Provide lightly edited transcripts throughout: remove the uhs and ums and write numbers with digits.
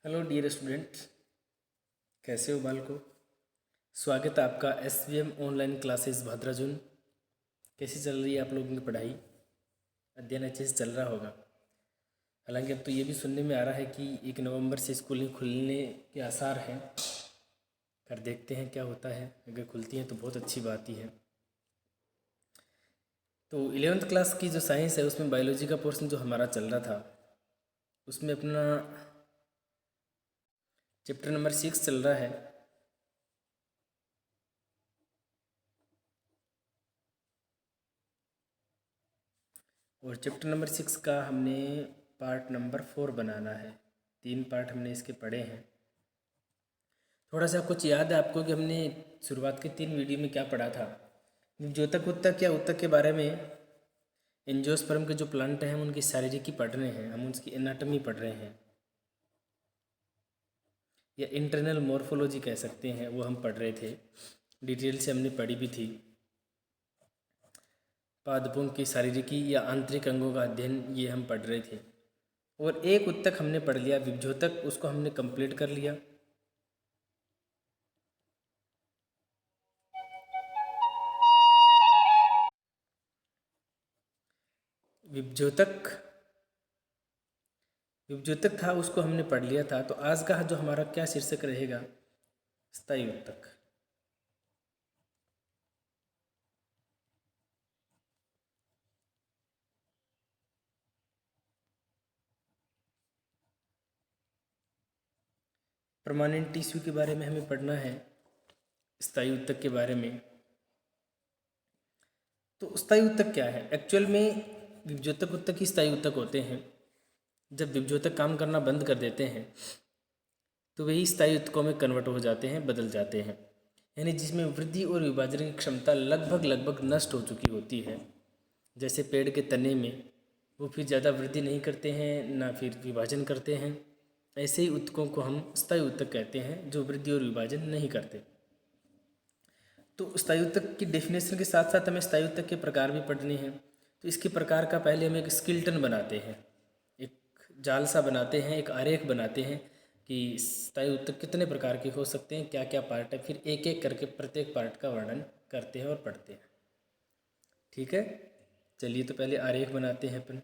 Hello dear student, कैसे हो बालको। स्वागत है आपका SVM ऑनलाइन क्लासेस भद्राजुन। कैसी चल रही है आप लोगों की पढ़ाई? अध्ययन अच्छे से चल रहा होगा। हालांकि अब तो ये भी सुनने में आ रहा है कि 1 नवंबर से स्कूलें खुलने के आसार हैं। कर देखते हैं क्या होता है। अगर खुलती हैं तो बहुत अच्छी बात ही है। तो 11th क्लास की जो साइंस है उसमें बायोलॉजी का पोर्शन जो हमारा चल रहा था उसमें अपना चैप्टर नंबर 6 चल रहा है। और चैप्टर नंबर 6 का हमने पार्ट नंबर 4 बनाना है। 3 पार्ट हमने इसके पढ़े हैं। थोड़ा सा कुछ याद है आपको कि हमने शुरुआत के 3 वीडियो में क्या पढ़ा था? द्योतक उत्तक या उत्तक के बारे में, एंजियोस्पर्म के जो प्लांट हैं हम उनकी शारीरिकी पढ़ रहे हैं, हम उसकी एनाटॉमी पढ़ रहे हैं या इंटरनल मॉर्फोलॉजी कह सकते हैं, वो हम पढ़ रहे थे। डिटेल से हमने पढ़ी भी थी। पादपों की शारीरिकी या आंतरिक अंगों का अध्ययन ये हम पढ़ रहे थे। और एक उत्तक हमने पढ़ लिया, विभ्योतक, उसको हमने कंप्लीट कर लिया। विभ्योतक विभ्योतक था, उसको हमने पढ़ लिया था। तो आज का जो हमारा क्या शीर्षक रहेगा? स्थायी उत्तक। परमानेंट टिश्यू के बारे में हमें पढ़ना है, स्थायी उत्तक के बारे में। तो स्थायी उत्तक क्या है? एक्चुअल में विभ्योतक उत्तक ही स्थायी उत्तक होते हैं। जब विभ्योतक काम करना बंद कर देते हैं तो वही स्थायी उत्तकों में कन्वर्ट हो जाते हैं, बदल जाते हैं। यानी जिसमें वृद्धि और विभाजन की क्षमता लगभग नष्ट हो चुकी होती है। जैसे पेड़ के तने में वो फिर ज़्यादा वृद्धि नहीं करते हैं ना फिर विभाजन करते हैं। ऐसे ही उत्तकों को हम स्थायी उत्तक कहते हैं, जो वृद्धि और विभाजन नहीं करते। तो स्थायी उत्तक की डेफिनेशन के साथ साथ हमें स्थायी उत्तक के प्रकार भी पढ़ने हैं। तो इसके प्रकार का पहले हम एक स्किल्टन बनाते हैं, एक जाल सा बनाते हैं, एक आरेख बनाते हैं कि स्थायी उत्तक कितने प्रकार के हो सकते हैं, क्या क्या पार्ट है। फिर एक एक करके प्रत्येक पार्ट का वर्णन करते हैं और पढ़ते हैं। ठीक है, चलिए तो पहले आरेख बनाते हैं अपन।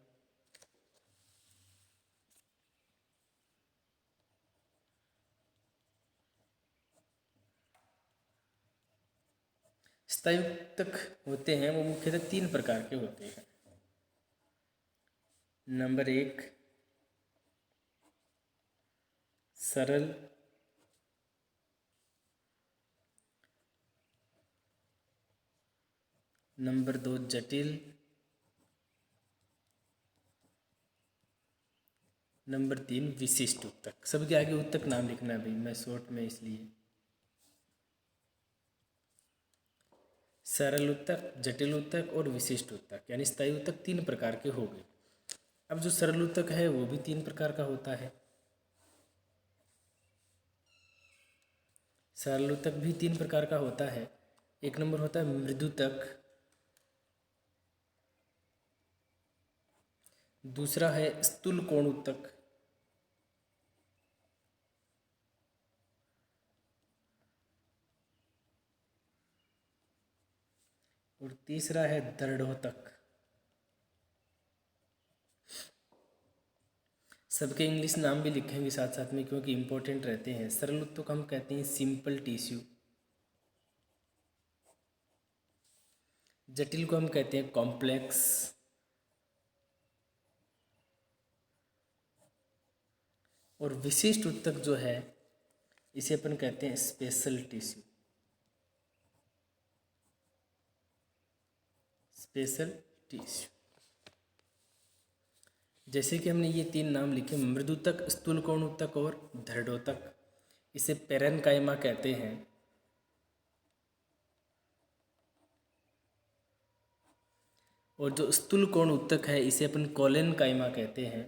स्थायी उत्तक होते हैं वो मुख्यतः 3 प्रकार के होते हैं। नंबर 1 सरल, नंबर 2 जटिल, नंबर 3 विशिष्ट उत्तक। सबके आगे उत्तक नाम लिखना भाई, मैं शॉर्ट में इसलिए। सरल उत्तक, जटिल उत्तक और विशिष्ट उत्तक, यानी स्थायी उत्तक 3 प्रकार के हो गए। अब जो सरल उत्तक है वो भी 3 प्रकार का होता है। सरल उत्तक भी 3 प्रकार का होता है। एक नंबर होता है मृदुतक, दूसरा है स्थूल कोण उत्तक, और तीसरा है दृढ़ोतक। सबके इंग्लिश नाम भी लिखेंगे साथ साथ में क्योंकि इंपॉर्टेंट रहते हैं। सरल उत्तक हम कहते हैं सिंपल टिश्यू, जटिल को हम कहते हैं कॉम्प्लेक्स, और विशिष्ट उत्तक जो है इसे अपन कहते हैं स्पेशल टिश्यू। स्पेशल टिश्यू, जैसे कि हमने ये 3 नाम लिखे, मृदुतक, स्थूलकोण उत्तक और दृढ़ोतक। इसे पेरेनकाइमा कहते हैं। और जो स्थूलकोण उत्तक है इसे अपन कोलेनकाइमा कहते हैं।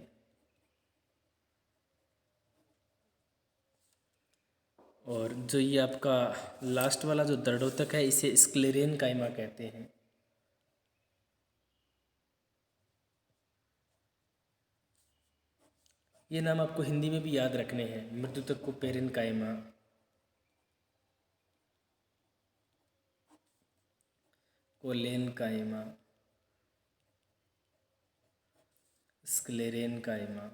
और जो ये आपका लास्ट वाला जो दृढ़ोतक है इसे स्क्लेरेनकाइमा कहते हैं। ये नाम आपको हिंदी में भी याद रखने हैं। मृदुतक को पेरेनकाइमा, कोलेनकाइमा, स्क्लेरेनकाइमा।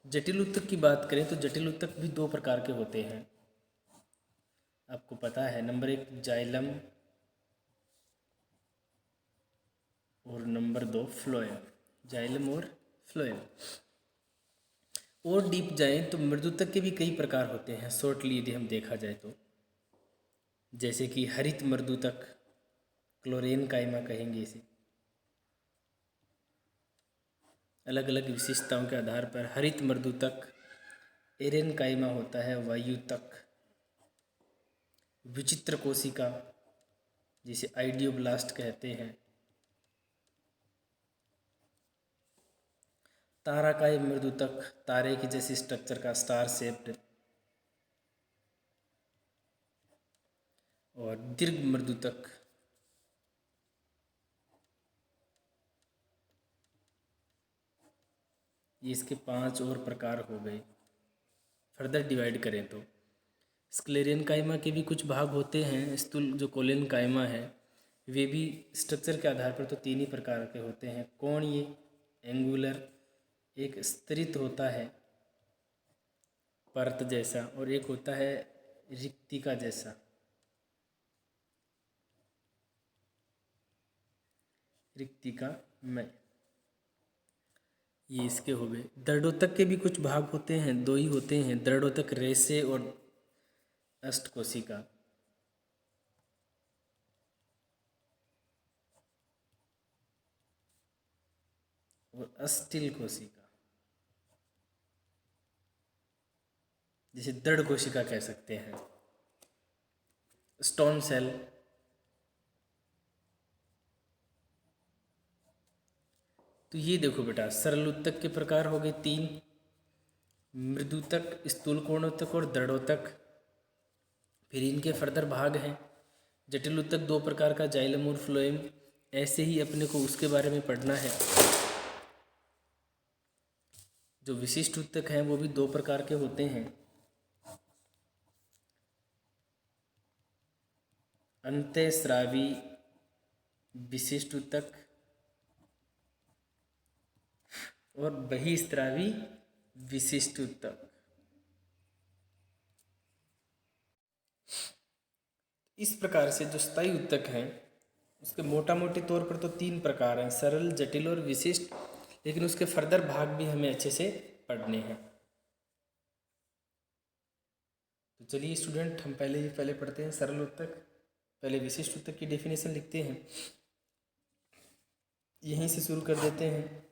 जटिल ऊतक की बात करें तो जटिल ऊतक भी दो प्रकार के होते हैं, आपको पता है। नंबर 1 जाइलम और नंबर 2 फ्लोएम। जाइलम और फ्लोएम। और डीप जाएं तो मृदुतक के भी कई प्रकार होते हैं शॉर्टली यदि हम देखा जाए तो, जैसे कि हरित मृदुतक, क्लोरेनकाइमा कहेंगे इसे। अलग अलग विशेषताओं के आधार पर हरित मृदुतक एरेनकाइमा होता है। वायुतक, विचित्र कोशिका जिसे आइडियोब्लास्ट कहते हैं। ताराकाय मृदुतक, तारे की जैसी स्ट्रक्चर का, स्टार शेप्ड। और दीर्घ मृदुतक, ये इसके 5 और प्रकार हो गए। फर्दर डिवाइड करें तो स्क्लेरेनकाइमा के भी कुछ भाग होते हैं। स्थूल जो कोलेनकाइमा है वे भी स्ट्रक्चर के आधार पर तो 3 ही प्रकार के होते हैं। कोणीय, एंगुलर, एक स्तरित होता है परत जैसा, और एक होता है रिक्तिका जैसा। रिक्तिका में ये इसके हो गए। दृढ़ोतक के भी कुछ भाग होते हैं, 2 ही होते हैं, दृढ़ोतक रेशे और अष्टकोशिका। और अस्टिल कोशिका, जिसे दृढ़ कोशिका कह सकते हैं। Stone cell. तो ये देखो बेटा, सरल ऊतक के प्रकार हो गए 3, मृदुतक, स्थूल कोणोतक और दृढ़ोतक। फिर इनके फर्दर भाग हैं। जटिल ऊतक 2 प्रकार का, जाइलम और फ्लोएम। ऐसे ही अपने को उसके बारे में पढ़ना है। जो विशिष्ट ऊतक हैं वो भी 2 प्रकार के होते हैं, अंतःस्रावी विशिष्ट ऊतक और बहिस्रावी विशिष्ट ऊतक। इस प्रकार से जो स्थायी ऊतक हैं उसके मोटा मोटे तौर पर तो 3 प्रकार हैं, सरल, जटिल और विशिष्ट। लेकिन उसके फर्दर भाग भी हमें अच्छे से पढ़ने हैं। तो चलिए स्टूडेंट, हम पहले पढ़ते हैं सरल ऊतक। पहले विशिष्ट ऊतक की डेफिनेशन लिखते हैं, यहीं से शुरू कर देते हैं।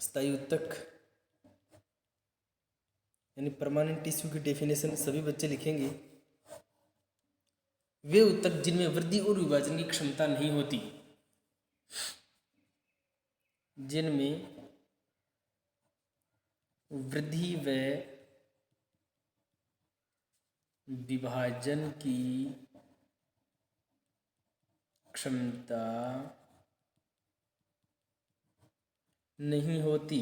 स्थायी ऊतक यानी परमानेंट टिश्यू की डेफिनेशन सभी बच्चे लिखेंगे। वे ऊतक जिनमें वृद्धि और विभाजन की क्षमता नहीं होती, जिनमें वृद्धि व विभाजन की क्षमता नहीं होती,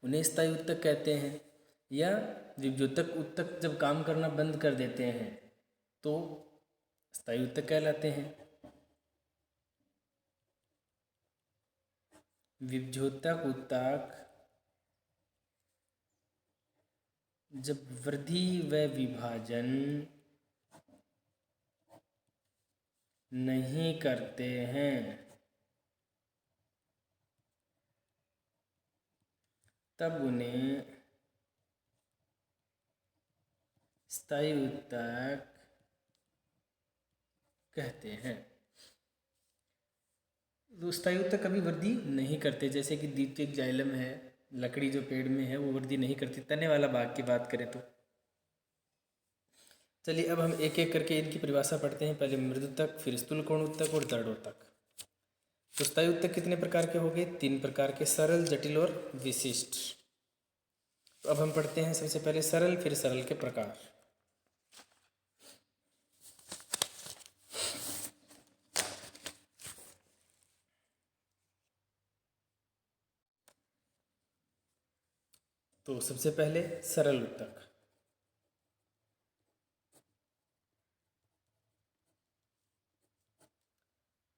उन्हें स्थायी ऊतक कहते हैं। या विभ्योतक ऊतक जब काम करना बंद कर देते हैं तो स्थायी ऊतक कहलाते हैं। विभ्योतक ऊतक जब वृद्धि व विभाजन नहीं करते हैं तब उन्हें स्थायी ऊतक कहते हैं। तो स्थायी ऊतक कभी वृद्धि नहीं करते, जैसे कि द्वितीयक जाइलम है, लकड़ी जो पेड़ में है वो वृद्धि नहीं करती। तने वाला भाग की बात करें तो चलिए अब हम एक एक करके इनकी परिभाषा पढ़ते हैं। पहले मृदुतक, फिर स्थूल कोण ऊतक और दृढ़ोतक। तो स्थायी ऊतक कितने प्रकार के हो गए? 3 प्रकार के, सरल, जटिल और विशिष्ट। तो अब हम पढ़ते हैं सबसे पहले सरल, फिर सरल के प्रकार। तो सबसे पहले सरल उत्तक।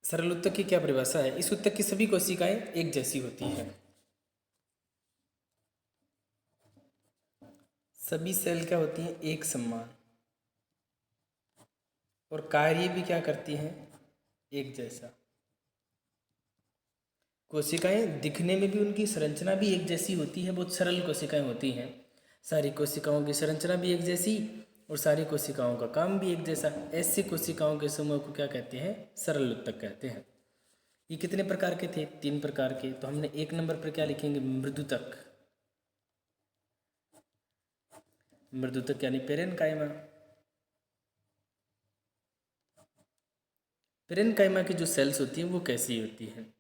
सरल उत्तक की क्या परिभाषा है? इस उत्तक की सभी कोशिकाएं एक जैसी होती हैं। सभी सेल क्या होती हैं? एक समान। और कार्य भी क्या करती हैं? एक जैसा। कोशिकाएं दिखने में भी उनकी संरचना भी एक जैसी होती है, बहुत सरल कोशिकाएं होती हैं। सारी कोशिकाओं की संरचना भी एक जैसी और सारी कोशिकाओं का काम भी एक जैसा। ऐसी कोशिकाओं के समूह को क्या कहते हैं? सरल उत्तक कहते हैं। ये कितने प्रकार के थे? 3 प्रकार के। तो हमने 1 नंबर पर क्या लिखेंगे? मृदुतक। मृदुतक यानी पेरेनकाइमा। पेरेनकाइमा की जो सेल्स होती हैं वो कैसी होती हैं?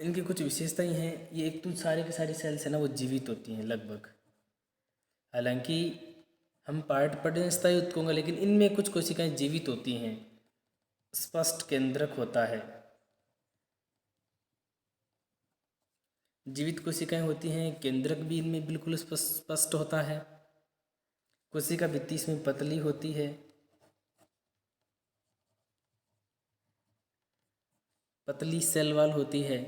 इनकी कुछ विशेषताएं हैं। ये एक तो सारे के सारी सेल्स है ना वो जीवित होती हैं लगभग। हालांकि हम पार्ट पढ़ रहे हैं स्थायी उत्तकों का, लेकिन इनमें कुछ कोशिकाएं जीवित होती हैं। स्पष्ट केंद्रक होता है। जीवित कोशिकाएं होती हैं, केंद्रक भी इनमें बिल्कुल स्पष्ट होता है। कोशिका भित्ति इसमें पतली होती है। पतली सेल वॉल होती है।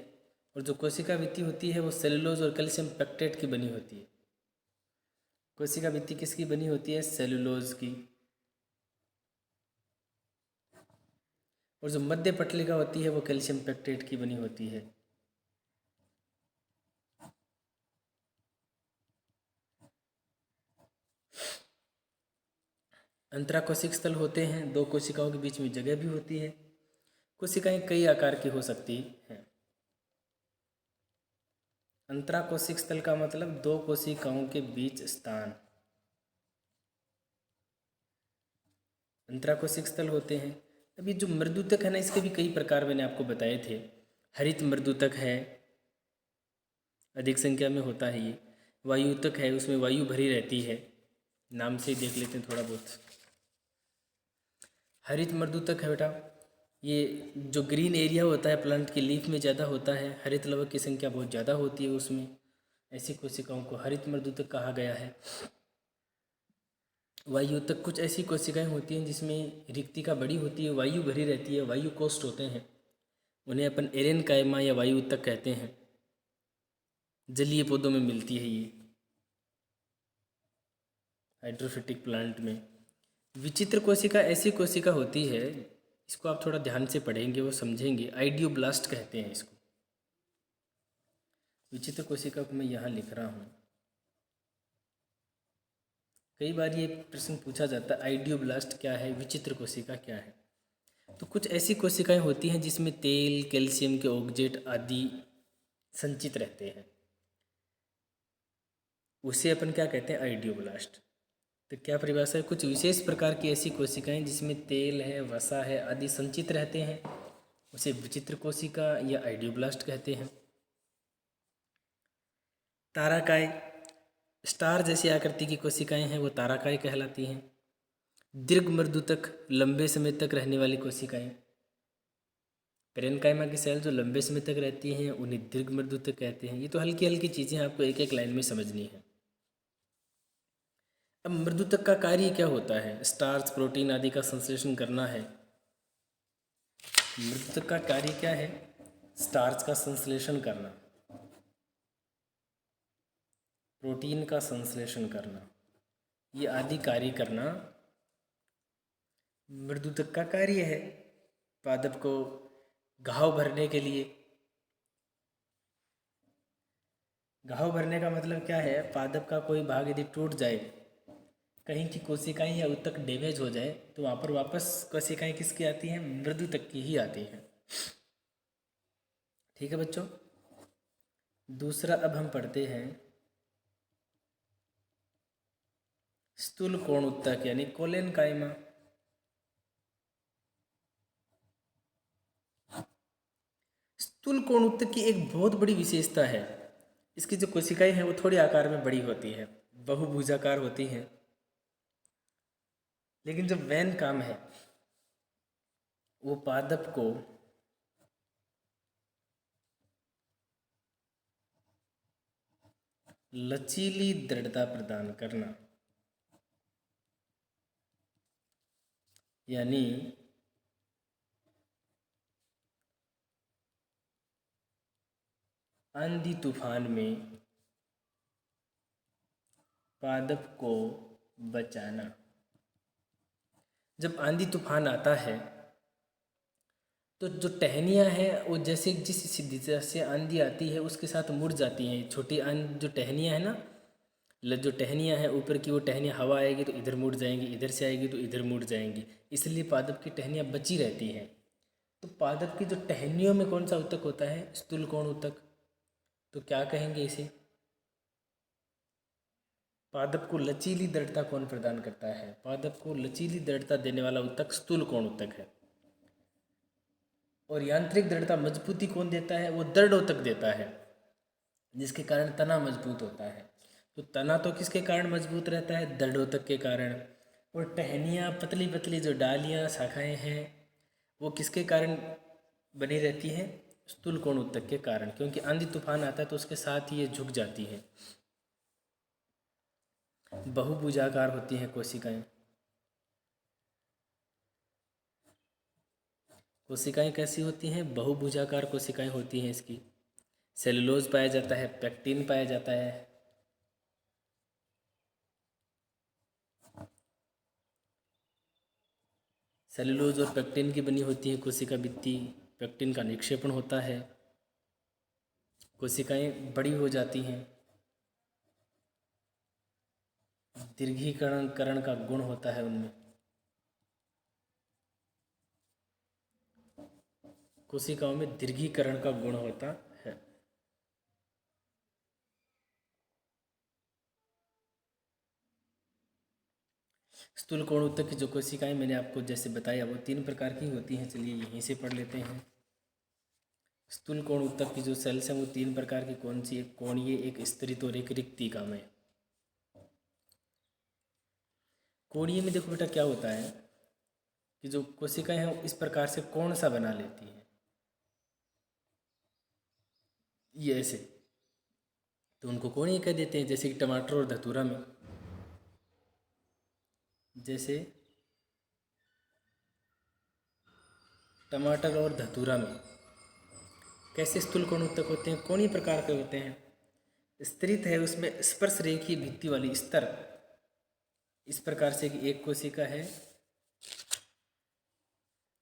और जो कोशिका भित्ति होती है वो सेलुलोज और कैल्शियम पेक्टेट की बनी होती है। कोशिका भित्ति किसकी बनी होती है? सेलुलोज की। और जो मध्य पटलिका होती है वो कैल्शियम पेक्टेट की बनी होती है। अंतराकोशिक स्थल होते हैं, 2 कोशिकाओं के बीच में जगह भी होती है। कोशिकाएं कई आकार की हो सकती हैं। अंतराकोशिक स्थल का मतलब 2 कोशिकाओं के बीच स्थान। अंतराकोशिक स्थल होते हैं। अभी जो मृदुतक है ना, इसके भी कई प्रकार मैंने आपको बताए थे। हरित मृदुतक है, अधिक संख्या में होता है ये। वायुतक है, उसमें वायु भरी रहती है। नाम से ही देख लेते हैं थोड़ा बहुत। हरित मृदुतक है बेटा, ये जो ग्रीन एरिया होता है प्लांट की लीफ में ज़्यादा होता है, हरित लवक की संख्या बहुत ज़्यादा होती है उसमें। ऐसी कोशिकाओं को हरित मृदुतक कहा गया है। वायुतक कुछ ऐसी कोशिकाएं होती हैं जिसमें रिक्तिका बड़ी होती है, वायु भरी रहती है, वायु कोष्ठ होते हैं। उन्हें अपन एरेनकाइमा या वायुतक कहते हैं। जलीय पौधों में मिलती है ये, हाइड्रोफिटिक प्लांट में। विचित्र कोशिका ऐसी कोशिका होती है, इसको आप थोड़ा ध्यान से पढ़ेंगे वो समझेंगे। आइडियोब्लास्ट कहते हैं इसको। विचित्र कोशिका को मैं यहाँ लिख रहा हूँ। कई बार ये प्रश्न पूछा जाता है, आइडियोब्लास्ट क्या है, विचित्र कोशिका क्या है। तो कुछ ऐसी कोशिकाएं होती हैं जिसमें तेल, कैल्शियम के ऑक्जेट आदि संचित रहते हैं, उसे अपन क्या कहते हैं? आइडियोब्लास्ट। तो क्या परिभाषा है? कुछ विशेष प्रकार की ऐसी कोशिकाएं जिसमें तेल है, वसा है आदि संचित रहते हैं, उसे विचित्र कोशिका या आइडियोब्लास्ट कहते हैं। ताराकाय, स्टार जैसी आकृति की कोशिकाएं हैं वो ताराकाय कहलाती हैं। दीर्घ मृदुतक, लंबे समय तक रहने वाली कोशिकाएं। पेरेनकाइमा की सेल जो लंबे समय तक रहती हैं उन्हें दीर्घ मृदुतक कहते हैं। ये तो हल्की हल्की चीज़ें आपको एक एक लाइन में समझनी है। अब मृदुतक का कार्य क्या होता है? स्टार्च, प्रोटीन आदि का संश्लेषण करना है। मृदुतक का कार्य क्या है? स्टार्च का संश्लेषण करना, प्रोटीन का संश्लेषण करना, ये आदि कार्य करना मृदुतक का कार्य है। पादप को घाव भरने के लिए, घाव भरने का मतलब क्या है? पादप का कोई भाग यदि टूट जाए, कहीं की कोशिकाएं या उत्तक डैमेज हो जाए, तो वहाँ पर वापस कोशिकाएं किसकी आती हैं? मृदुतक की ही आती हैं। ठीक है बच्चों। दूसरा अब हम पढ़ते हैं स्थूल कोण उत्तक यानी कोलेनकाइमा। स्थूल कोण उत्तक की एक बहुत बड़ी विशेषता है, इसकी जो कोशिकाएं हैं वो थोड़े आकार में बड़ी होती हैं, बहुभुजाकार होती हैं। लेकिन जो मेन काम है वो पादप को लचीली दृढ़ता प्रदान करना, यानी आंधी तूफान में पादप को बचाना। जब आंधी तूफान आता है तो जो टहनियाँ हैं वो जैसे जिस दिशा से आंधी आती है उसके साथ मुड़ जाती हैं। छोटी जो टहनियाँ हैं ना, जो टहनियाँ हैं ऊपर की, वो टहनियाँ हवा आएगी तो इधर मुड़ जाएंगी, इधर से आएगी तो इधर मुड़ जाएंगी, इसलिए पादप की टहनियाँ बची रहती हैं। तो पादप की जो टहनियों में कौन सा ऊतक होता है? स्थूलकोण ऊतक। तो क्या कहेंगे इसे? पादप को लचीली दृढ़ता कौन प्रदान करता है? पादप को लचीली दृढ़ता देने वाला ऊतक स्थूलकोण ऊतक है। और यांत्रिक दृढ़ता मजबूती कौन देता है? वो दृढ़ ऊतक देता है, जिसके कारण तना मजबूत होता है। तो तना तो किसके कारण मजबूत रहता है? दृढ़ ऊतक के कारण। और टहनियाँ, पतली पतली जो डालियाँ शाखाएं हैं, वो किसके कारण बनी रहती हैं? स्थूलकोण ऊतक के कारण, क्योंकि आंधी तूफान आता है तो उसके साथ ही ये झुक जाती हैं। बहुभुजाकार होती हैं कोशिकाएं। कोशिकाएं कैसी होती हैं? बहुभुजाकार कोशिकाएं होती हैं इसकी। सेलुलोज पाया जाता है, पेक्टिन पाया जाता है। सेलुलोज और पेक्टिन की बनी होती है कोशिका भित्ति। पेक्टिन का निक्षेपण होता है, कोशिकाएं बड़ी हो जाती हैं। दीर्घीकरण का गुण होता है उनमें। कोशिकाओं में दीर्घीकरण का गुण होता है। स्थूलकोण ऊतक की जो कोशिकाएं मैंने आपको जैसे बताया वो 3 प्रकार की होती हैं। चलिए यहीं से पढ़ लेते हैं। स्थूलकोण ऊतक की जो सेल्स हैं वो 3 प्रकार की कौन सी? एक कोणीय, एक स्तरित और एक रिक्तिकामय। कोणीय में देखो बेटा क्या होता है कि जो कोशिकाएं हैं इस प्रकार से कोण सा बना लेती हैं, ये ऐसे, तो उनको कोणीय कह देते हैं। जैसे कि टमाटर और धतूरा में, जैसे टमाटर और धतूरा में कैसे स्थूलकोण ऊतक होते हैं? कोणीय प्रकार के होते हैं। स्तरित है, उसमें स्पर्श रेखीय भित्ति वाली स्तर, इस प्रकार से कि एक कोशिका है,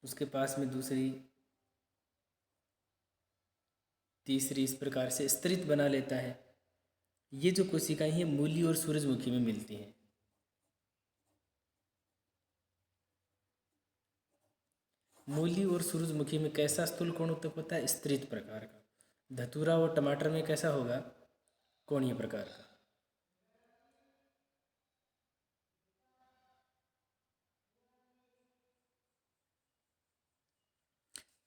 उसके पास में दूसरी, तीसरी, इस प्रकार से स्तरित बना लेता है। ये जो कोशिकाएं हैं मूली और सूरजमुखी में मिलती हैं। मूली और सूरजमुखी में कैसा स्थूलकोण ऊतक होता है? स्तरित प्रकार का। धतूरा और टमाटर में कैसा होगा? कोणीय प्रकार का।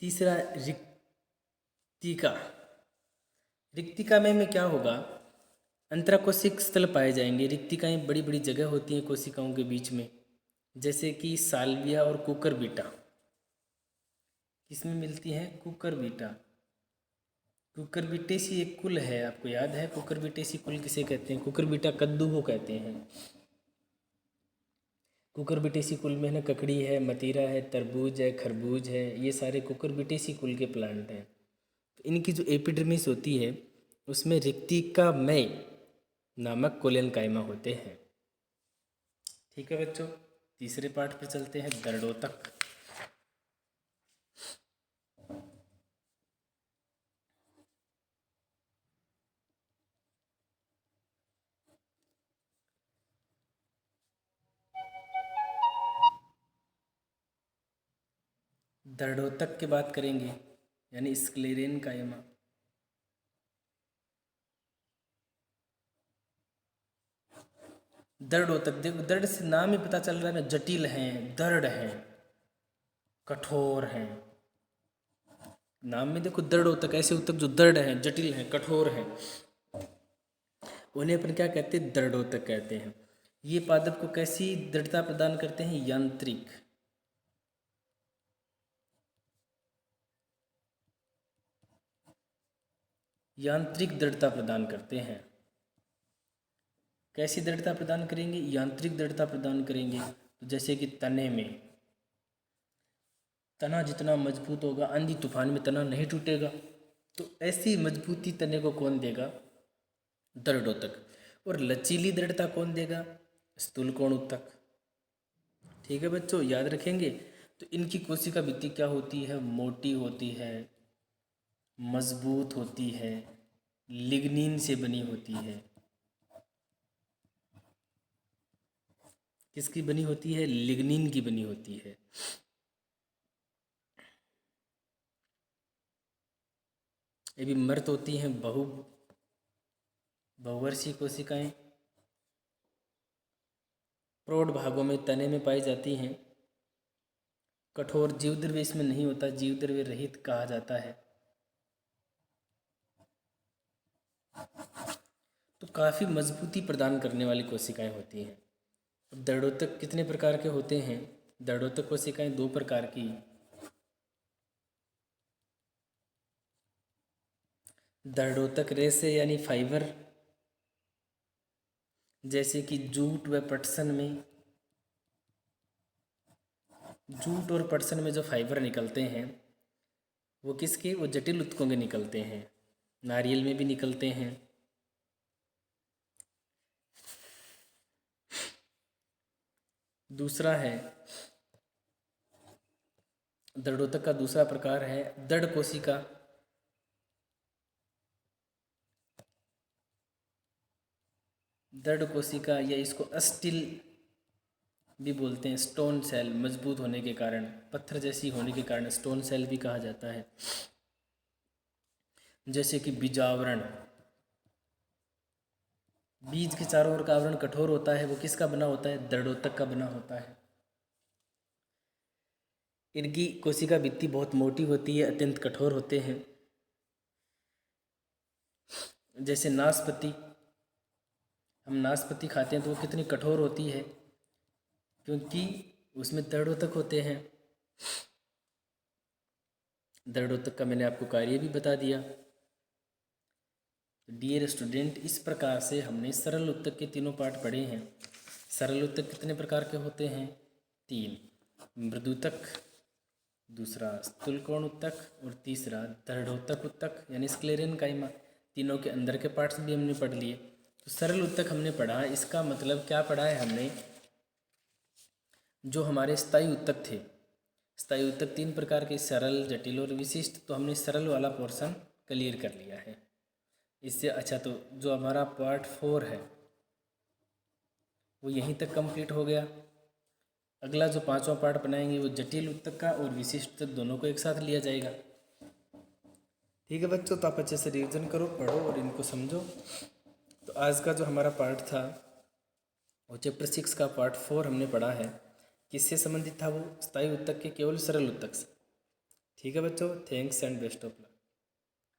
तीसरा रिक्तिका। रिक्तिका में क्या होगा? अंतराकोशिक स्थल पाए जाएंगे। रिक्तिकाएं बड़ी बड़ी जगह होती हैं कोशिकाओं के बीच में, जैसे कि साल्विया और कुकुरबिटा। किसमें मिलती हैं? कुकुरबिटा। कुकुरबिटेसी एक कुल है, आपको याद है? कुकुरबिटेसी कुल किसे कहते हैं? कुकुरबिटा कद्दू को कहते हैं। कुकुरबिटेसी कुल में ना ककड़ी है, मतीरा है, तरबूज है, खरबूज है, ये सारे कुकुरबिटेसी कुल के प्लांट हैं। तो इनकी जो एपिडर्मिस होती है उसमें रिक्तिकामय नामक कोलेनकाइमा होते हैं। ठीक है बच्चों, तीसरे पार्ट पर चलते हैं, दृढ़ोतक। दृढ़ोतक की बात करेंगे, यानी स्क्लेरेनकाइमा। दृढ़ोतक, देखो दृढ़ से नाम ही पता चल रहा है ना, जटिल हैं, दृढ़ हैं, कठोर हैं। नाम में देखो दृढ़ोतक, ऐसे ऊतक जो दृढ़ हैं, जटिल हैं, कठोर हैं, उन्हें अपन क्या कहते हैं? दृढ़ोतक कहते हैं। ये पादप को कैसी दृढ़ता प्रदान करते हैं? यांत्रिक। यांत्रिक दृढ़ता प्रदान करते हैं। कैसी दृढ़ता प्रदान करेंगे? यांत्रिक दृढ़ता प्रदान करेंगे। तो जैसे कि तने में, तना जितना मजबूत होगा आंधी तूफान में तना नहीं टूटेगा। तो ऐसी मजबूती तने को कौन देगा? दृढ़ोतक। और लचीली दृढ़ता कौन देगा? स्थूलकोण उत्तक। ठीक है बच्चों, याद रखेंगे। तो इनकी कोशिका भित्ति क्या होती है? मोटी होती है, मजबूत होती है, लिग्निन से बनी होती है। किसकी बनी होती है? लिग्निन की बनी होती है। ये भी मर्त होती हैं, बहुवर्षीय कोशिकाएं। प्रौढ़ भागों में तने में पाई जाती हैं। कठोर जीवद्रव्य इसमें नहीं होता, जीवद्रव्य रहित कहा जाता है। तो काफ़ी मजबूती प्रदान करने वाली कोशिकाएं होती हैं। अब दृढ़ोतक कितने प्रकार के होते हैं? दृढ़ोतक कोशिकाएं दो प्रकार की। दृढ़ोतक रेशे यानी फाइबर, जैसे कि जूट व पटसन में, जूट और पटसन में जो फाइबर निकलते हैं वो किसके? वो जटिल उत्तकों के निकलते हैं। नारियल में भी निकलते हैं। दूसरा है दृढ़ोतक का दूसरा प्रकार है दृढ़ कोशिका। दृढ़ कोशिका या इसको अस्टिल भी बोलते हैं। स्टोन सेल मजबूत होने के कारण, पत्थर जैसी होने के कारण स्टोन सेल भी कहा जाता है। जैसे कि बीजावरण, बीज के चारों ओर का आवरण कठोर होता है, वो किसका बना होता है? दृढ़ोतक का बना होता है। इनकी कोशिका भित्ति बहुत मोटी होती है, अत्यंत कठोर होते हैं। जैसे नाशपाती, हम नाशपाती खाते हैं तो वो कितनी कठोर होती है, क्योंकि उसमें दृढ़ोतक होते हैं। दृढ़ोतक का मैंने आपको कार्य भी बता दिया। डियर स्टूडेंट, इस प्रकार से हमने सरल उत्तक के तीनों पार्ट पढ़े हैं। सरल उत्तक कितने प्रकार के होते हैं? 3। मृदुतक, दूसरा स्थूलकोण उत्तक और तीसरा दृढ़ोतक उत्तक यानी स्क्लेरेनकाइमा। तीनों के अंदर के पार्ट्स भी हमने पढ़ लिए। तो सरल उत्तक हमने पढ़ा, इसका मतलब क्या पढ़ा है हमने? जो हमारे स्थायी उत्तक थे, स्थायी उत्तक 3 प्रकार के, सरल, जटिल और विशिष्ट। तो हमने सरल वाला पोर्शन क्लियर कर लिया है। इससे अच्छा तो जो हमारा पार्ट 4 है वो यहीं तक कंप्लीट हो गया। अगला जो 5वां पार्ट बनाएंगे वो जटिल उत्तक का और विशिष्ट उत्तक दोनों को एक साथ लिया जाएगा। ठीक है बच्चों, तो आप अच्छे से रिविजन करो, पढ़ो और इनको समझो। तो आज का जो हमारा पार्ट था वो चैप्टर 6 का पार्ट 4 हमने पढ़ा है। किससे संबंधित था वो? स्थायी उत्तक के केवल सरल उत्तक से। ठीक है बच्चों, thanks and best of luck.